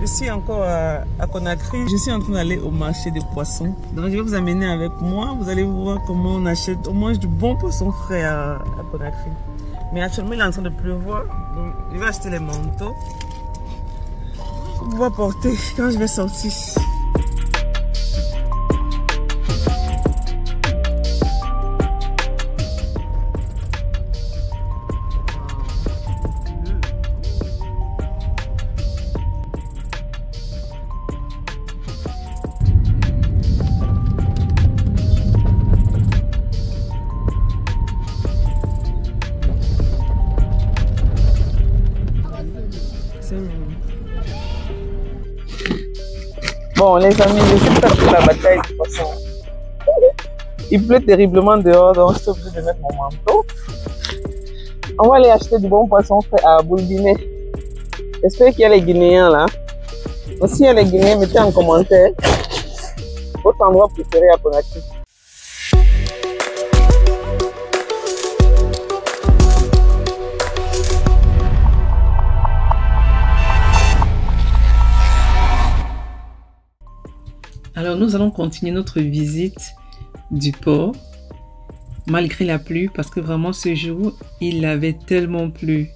Je suis encore à Conakry. Je suis en train d'aller au marché des poissons. Donc je vais vous amener avec moi. Vous allez voir comment on achète. On mange du bon poisson frais à Conakry. Mais actuellement il est en train de pleuvoir. Donc je vais acheter les manteaux pour pouvoir porter quand je vais sortir. Bon les amis, je suis prête pour la bataille du poisson. Il pleut terriblement dehors, donc je suis obligée de mettre mon manteau. On va aller acheter du bon poisson frais à Boulbiné. J'espère qu'il y a les Guinéens là. Donc s'il y a les Guinéens, mettez en commentaire votre endroit préféré à Conakry. Alors nous allons continuer notre visite du port malgré la pluie parce que vraiment ce jour il avait tellement plu.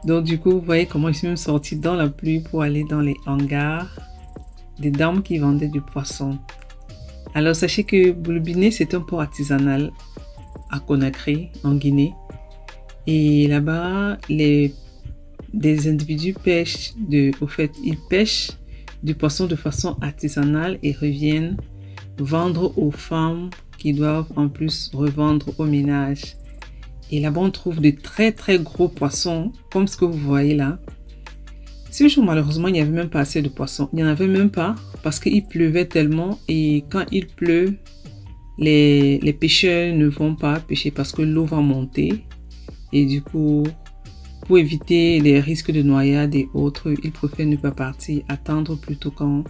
Donc du coup vous voyez comment je suis même sortie dans la pluie pour aller dans les hangars des dames qui vendaient du poisson. Alors sachez que Boulbiné c'est un port artisanal à Conakry en Guinée et là-bas des individus pêchent ils pêchent du poisson de façon artisanale et reviennent vendre aux femmes qui doivent en plus revendre au ménage. Et là-bas, on trouve de très très gros poissons, comme ce que vous voyez là. Ce jour, malheureusement, il n'y avait même pas assez de poissons. Il n'y en avait même pas parce qu'il pleuvait tellement et quand il pleut, les pêcheurs ne vont pas pêcher parce que l'eau va monter. Et du coup, pour éviter les risques de noyade et autres, ils préfèrent ne pas partir, attendre plutôt quand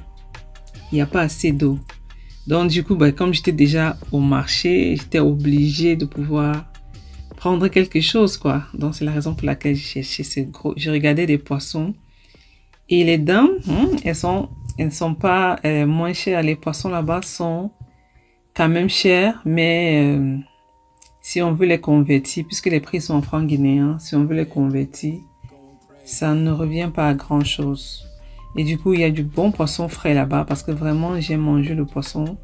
il n'y a pas assez d'eau. Donc du coup, comme j'étais déjà au marché, j'étais obligée de pouvoir prendre quelque chose, quoi. Donc c'est la raison pour laquelle j'ai cherché ces gros. Je regardais des poissons et les dames, elles ne sont pas moins chères. Les poissons là-bas sont quand même chers, mais si on veut les convertir, puisque les prix sont en francs guinéens, si on veut les convertir, ça ne revient pas à grand chose. Et du coup, il y a du bon poisson frais là-bas parce que vraiment, j'ai mangé le poisson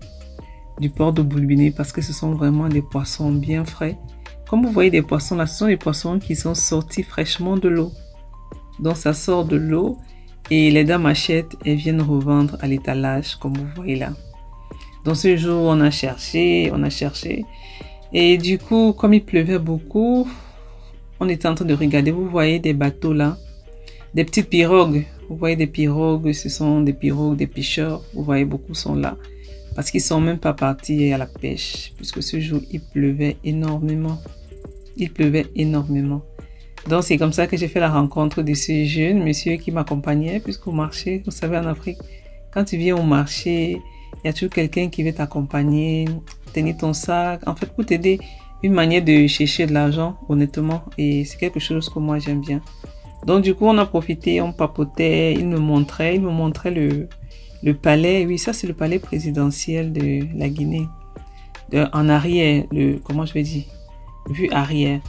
du port de Boulbiné parce que ce sont vraiment des poissons bien frais. Comme vous voyez des poissons là, ce sont des poissons qui sont sortis fraîchement de l'eau. Donc ça sort de l'eau et les dames achètent et viennent revendre à l'étalage comme vous voyez là. Donc ce jour, on a cherché. Et du coup, comme il pleuvait beaucoup, on était en train de regarder. Vous voyez des bateaux là, des petites pirogues. Vous voyez des pirogues, ce sont des pirogues des pêcheurs. Vous voyez, beaucoup sont là. Parce qu'ils ne sont même pas partis à la pêche. Puisque ce jour, il pleuvait énormément. Donc c'est comme ça que j'ai fait la rencontre de ce jeune monsieur qui m'accompagnait. Puisqu'au marché, vous savez en Afrique, quand tu viens au marché, il y a toujours quelqu'un qui veut t'accompagner, tenir ton sac, en fait pour t'aider, une manière de chercher de l'argent honnêtement et c'est quelque chose que moi j'aime bien. Donc du coup on a profité, on papotait, il me montrait le palais, oui ça c'est le palais présidentiel de la Guinée, en arrière, comment je vais dire, vue arrière.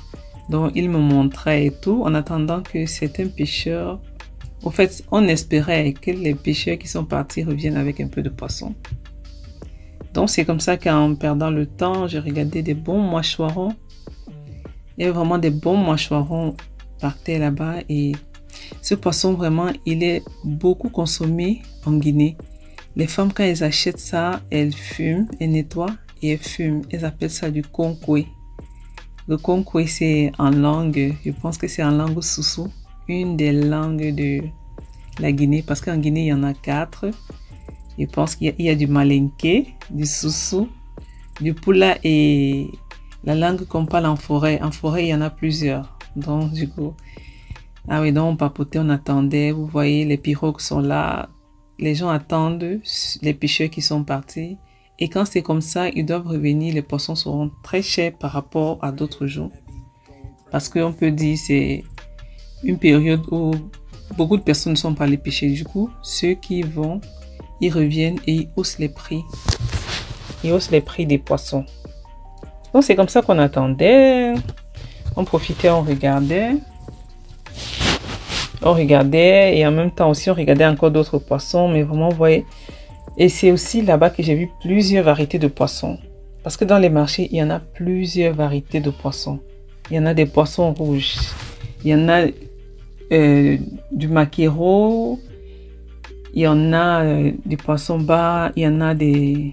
Donc il me montrait et tout en attendant que certains pêcheurs, au fait on espérait que les pêcheurs qui sont partis reviennent avec un peu de poisson. Donc c'est comme ça qu'en perdant le temps, j'ai regardé des bons mâchoirons. Il y a vraiment des bons mâchoirons par terre là-bas. Et ce poisson vraiment, il est beaucoup consommé en Guinée. Les femmes quand elles achètent ça, elles fument, elles nettoient et elles fument. Elles appellent ça du konkoué. Le konkoué c'est en langue, je pense que c'est en langue soussou. Une des langues de la Guinée parce qu'en Guinée il y en a 4. Je pense qu'il y a du malinké, du soussou, du poula et la langue qu'on parle en forêt. En forêt, il y en a plusieurs. Donc, du coup, ah oui, donc on papotait, on attendait. Vous voyez, les pirogues sont là. Les gens attendent les pêcheurs qui sont partis. Et quand c'est comme ça, ils doivent revenir. Les poissons seront très chers par rapport à d'autres jours. Parce qu'on peut dire c'est une période où beaucoup de personnes ne sont pas allées pêcher. Du coup, ceux qui vont, ils reviennent et ils haussent les prix. Ils haussent les prix des poissons. Donc, c'est comme ça qu'on attendait. On profitait, on regardait. On regardait et en même temps aussi, on regardait encore d'autres poissons. Mais vraiment, vous voyez. Et c'est aussi là-bas que j'ai vu plusieurs variétés de poissons. Parce que dans les marchés, il y en a plusieurs variétés de poissons. Il y en a des poissons rouges. Il y en a du maquereau. Il y en a des poissons bas. Il y en a des...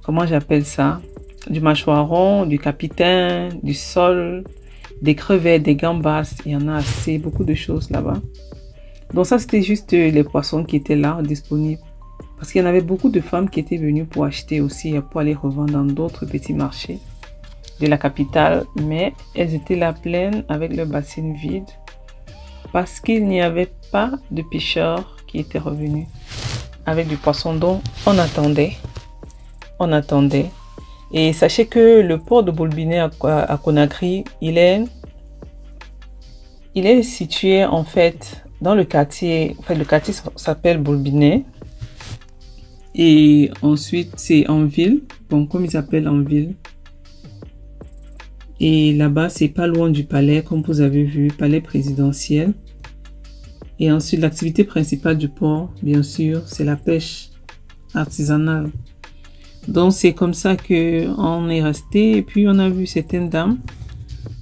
Comment j'appelle ça? Du mâchoiron, du capitaine, du sol, des crevettes, des gambas. Il y en a assez, beaucoup de choses là-bas. Donc ça, c'était juste les poissons qui étaient là, disponibles. Parce qu'il y en avait beaucoup de femmes qui étaient venues pour acheter aussi, pour aller revendre dans d'autres petits marchés de la capitale. Mais elles étaient là pleines avec leur bassine vide. Parce qu'il n'y avait pas de pêcheurs qui étaient revenus avec du poisson dont on attendait. On attendait. Et sachez que le port de Bolbiné à Conakry, il est situé en fait dans le quartier. En fait, le quartier s'appelle Bolbiné. Et ensuite, c'est en ville. Bon, comme ils appellent en ville. Et là-bas, c'est pas loin du palais, comme vous avez vu, palais présidentiel. Et ensuite, l'activité principale du port, bien sûr, c'est la pêche artisanale. Donc, c'est comme ça qu'on est resté. Et puis, on a vu certaines dames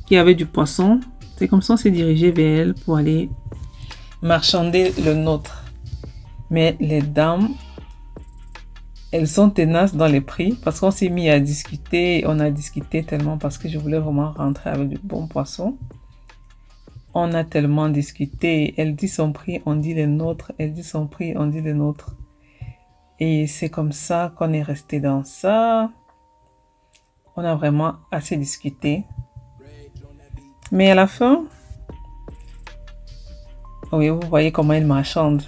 qui avaient du poisson. C'est comme ça qu'on s'est dirigé vers elles pour aller marchander le nôtre. Mais les dames, elles sont tenaces dans les prix parce qu'on s'est mis à discuter. On a discuté tellement parce que je voulais vraiment rentrer avec du bon poisson. On a tellement discuté. Elle dit son prix, on dit le nôtre. Elle dit son prix, on dit le nôtre. Et c'est comme ça qu'on est resté dans ça. On a vraiment assez discuté. Mais à la fin, oui, vous voyez comment elle marchande.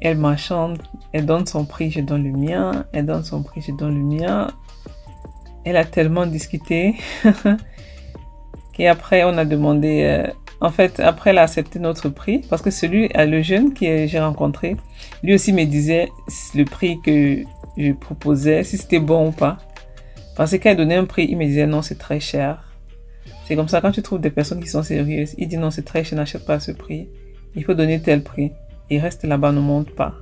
Elle marchande, elle donne son prix, je donne le mien. Elle donne son prix, je donne le mien. Elle a tellement discuté qu'après on a demandé... en fait, après elle a accepté notre prix parce que le jeune que j'ai rencontré, lui aussi me disait le prix que je proposais, si c'était bon ou pas. Parce qu'elle donnait un prix, il me disait non, c'est très cher. C'est comme ça, quand tu trouves des personnes qui sont sérieuses, il dit non, c'est très cher, n'achète pas à ce prix. Il faut donner tel prix. Et reste là-bas, ne monte pas.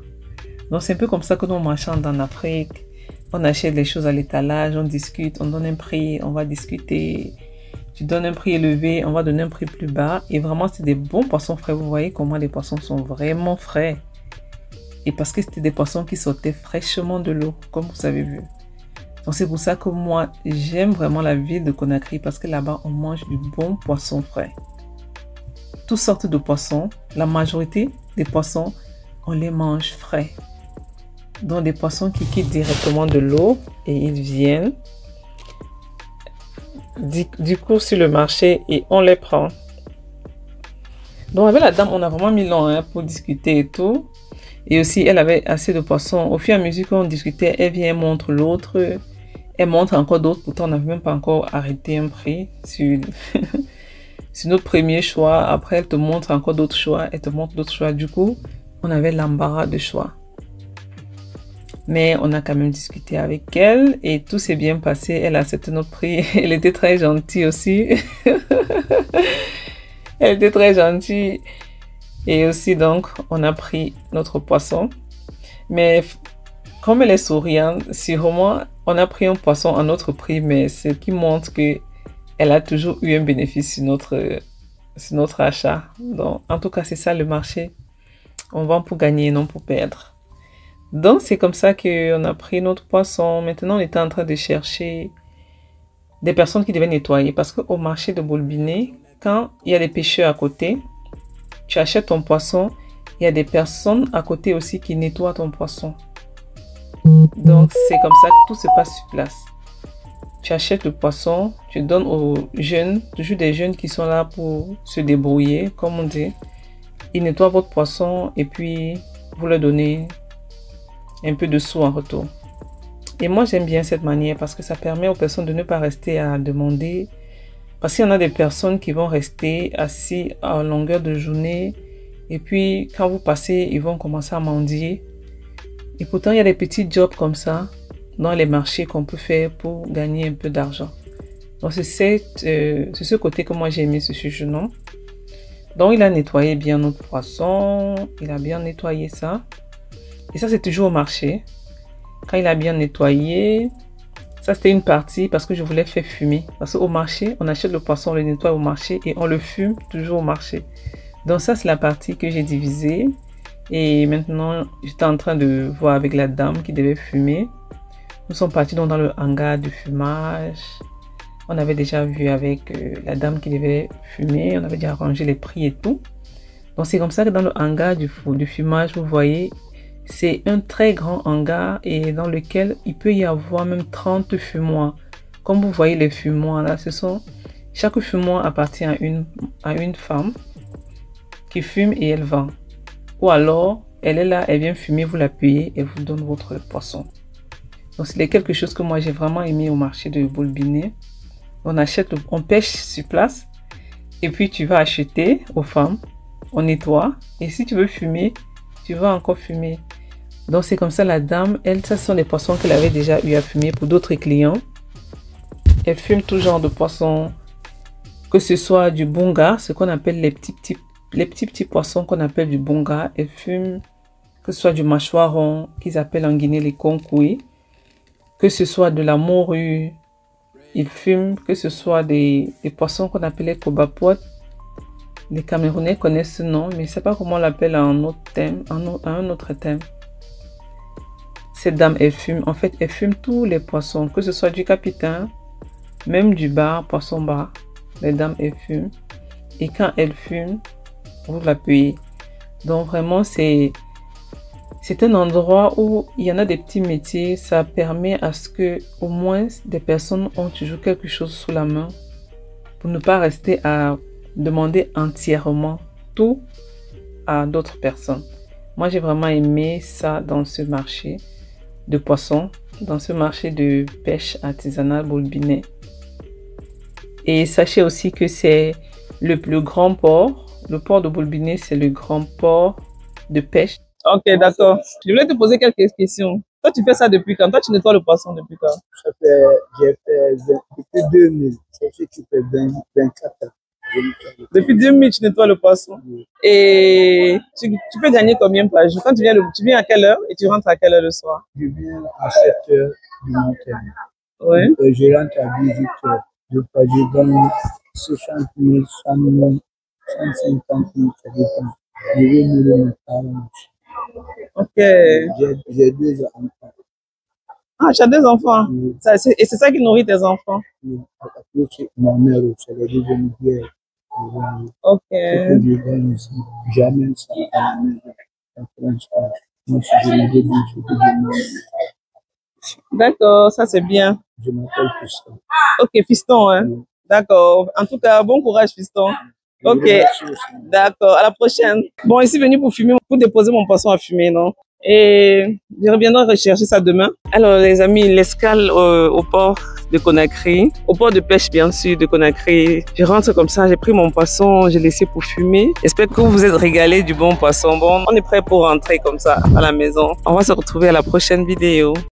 Donc c'est un peu comme ça que nous marchons en Afrique. On achète les choses à l'étalage, on discute, on donne un prix, on va discuter. Tu donnes un prix élevé, on va donner un prix plus bas. Et vraiment, c'est des bons poissons frais. Vous voyez comment les poissons sont vraiment frais. Et parce que c'était des poissons qui sortaient fraîchement de l'eau, comme vous avez vu. Donc c'est pour ça que moi, j'aime vraiment la ville de Conakry. Parce que là-bas, on mange du bon poisson frais. Toutes sortes de poissons. La majorité des poissons, on les mange frais. Donc des poissons qui quittent directement de l'eau. Et ils viennent du coup sur le marché et on les prend. Donc avec la dame, on a vraiment mis long pour discuter et tout. Et aussi, elle avait assez de poissons. Au fur et à mesure qu'on discutait, elle vient, elle montre l'autre. Elle montre encore d'autres. Pourtant, on n'avait même pas encore arrêté un prix sur, sur notre premier choix. Après, elle te montre encore d'autres choix. Elle te montre d'autres choix. Du coup, on avait l'embarras de choix. Mais on a quand même discuté avec elle et tout s'est bien passé. Elle a accepté notre prix. Elle était très gentille aussi. Elle était très gentille. Et aussi, donc, on a pris notre poisson. Mais comme elle est souriante, sûrement, on a pris un poisson à notre prix. Mais ce qui montre qu'elle a toujours eu un bénéfice sur notre achat. Donc, en tout cas, c'est ça le marché. On vend pour gagner, non pour perdre. Donc, c'est comme ça qu'on a pris notre poisson. Maintenant, on était en train de chercher des personnes qui devaient nettoyer. Parce qu'au marché de Bolbiné, quand il y a des pêcheurs à côté, tu achètes ton poisson, il y a des personnes à côté aussi qui nettoient ton poisson. Donc, c'est comme ça que tout se passe sur place. Tu achètes le poisson, tu donnes aux jeunes, toujours des jeunes qui sont là pour se débrouiller, comme on dit. Ils nettoient votre poisson et puis vous leur donnez un peu de sous en retour. Et moi, j'aime bien cette manière parce que ça permet aux personnes de ne pas rester à demander. Parce qu'il y en a des personnes qui vont rester assis à longueur de journée Et puis, quand vous passez, ils vont commencer à mendier. Et pourtant, il y a des petits jobs comme ça dans les marchés qu'on peut faire pour gagner un peu d'argent. Donc, c'est ce côté que moi j'ai aimé ce jeune. Donc, il a nettoyé bien notre poisson. Il a bien nettoyé ça. Et ça, c'est toujours au marché. Quand il a bien nettoyé, ça c'était une partie parce que je voulais faire fumer. Parce qu'au marché, on achète le poisson, on le nettoie au marché et on le fume toujours au marché. Donc ça, c'est la partie que j'ai divisée. Et maintenant, j'étais en train de voir avec la dame qui devait fumer. Nous sommes partis donc dans le hangar du fumage. On avait déjà vu avec la dame qui devait fumer. On avait déjà arrangé les prix et tout. Donc c'est comme ça que dans le hangar du fumage, vous voyez, c'est un très grand hangar et dans lequel il peut y avoir même 30 fumoirs. Comme vous voyez les fumoirs là, chaque fumoir appartient à une femme qui fume et elle vend. Ou alors, elle est là, elle vient fumer, vous la payez et vous donne votre poisson. Donc c'est quelque chose que moi j'ai vraiment aimé au marché de Bolbiné. On pêche sur place et puis tu vas acheter aux femmes, on nettoie et si tu veux fumer, tu vas encore fumer. Donc c'est comme ça la dame, elle, ça sont les poissons qu'elle avait déjà eu à fumer pour d'autres clients. Elle fume tout genre de poissons, que ce soit du bonga, ce qu'on appelle les petits poissons qu'on appelle du bonga. Elle fume que ce soit du mâchoiron, qu'ils appellent en Guinée les konkoué, que ce soit de la morue. Il fume que ce soit des poissons qu'on appelait kobapot. Les Camerounais connaissent ce nom, mais je ne sais pas comment on l'appelle à un autre thème. Cette dame, elle fume. En fait, elle fume tous les poissons, que ce soit du capitaine, même du bar, poisson bar. Les dames, elles fument. Et quand elle fume, vous la payez. Donc vraiment, c'est un endroit où il y en a des petits métiers. Ça permet à ce que au moins des personnes ont toujours quelque chose sous la main pour ne pas rester à demander entièrement tout à d'autres personnes. Moi, j'ai vraiment aimé ça dans ce marché de poissons, dans ce marché de pêche artisanale Bolbiné. Et sachez aussi que c'est le plus grand port. Le port de Bolbiné, c'est le grand port de pêche. Ok, d'accord. Je voulais te poser quelques questions. Toi, tu fais ça depuis quand? Toi, tu nettoies le poisson depuis quand? J'ai fait depuis 2000. Ça fait que tu fais 24 ans. Depuis 2000, tu nettoies le poisson. Oui. Et tu peux gagner combien par jour? Quand tu viens à quelle heure et tu rentres à quelle heure le soir? Je viens à 7 heures du matin. Oui. Et je rentre à 18 heures. Je gagne 60 000, 100 000, 150 000, ça dépend. Je vais nourrir mes parents. Ok. J'ai 2 enfants. Ah, tu as 2 enfants. Oui. Et c'est ça qui nourrit tes enfants? Oui. Après, ma mère aussi, elle est devenue vieille. Ok. Ce que je gagne ici, jamais ça à la maison. Moi, si je me débrouille, je peux débrouiller. D'accord, ça c'est bien. Je m'appelle Fiston. Ok, fiston, hein. Oui. D'accord. En tout cas, bon courage, fiston. Ok, d'accord. À la prochaine. Bon, ici venu pour fumer, pour déposer mon poisson à fumer, non? Et je reviendrai rechercher ça demain. Alors, les amis, l'escale au port de Conakry, au port de pêche, bien sûr, de Conakry. Je rentre comme ça, j'ai pris mon poisson, j'ai laissé pour fumer. J'espère que vous vous êtes régalés du bon poisson. Bon, on est prêt pour rentrer comme ça à la maison. On va se retrouver à la prochaine vidéo.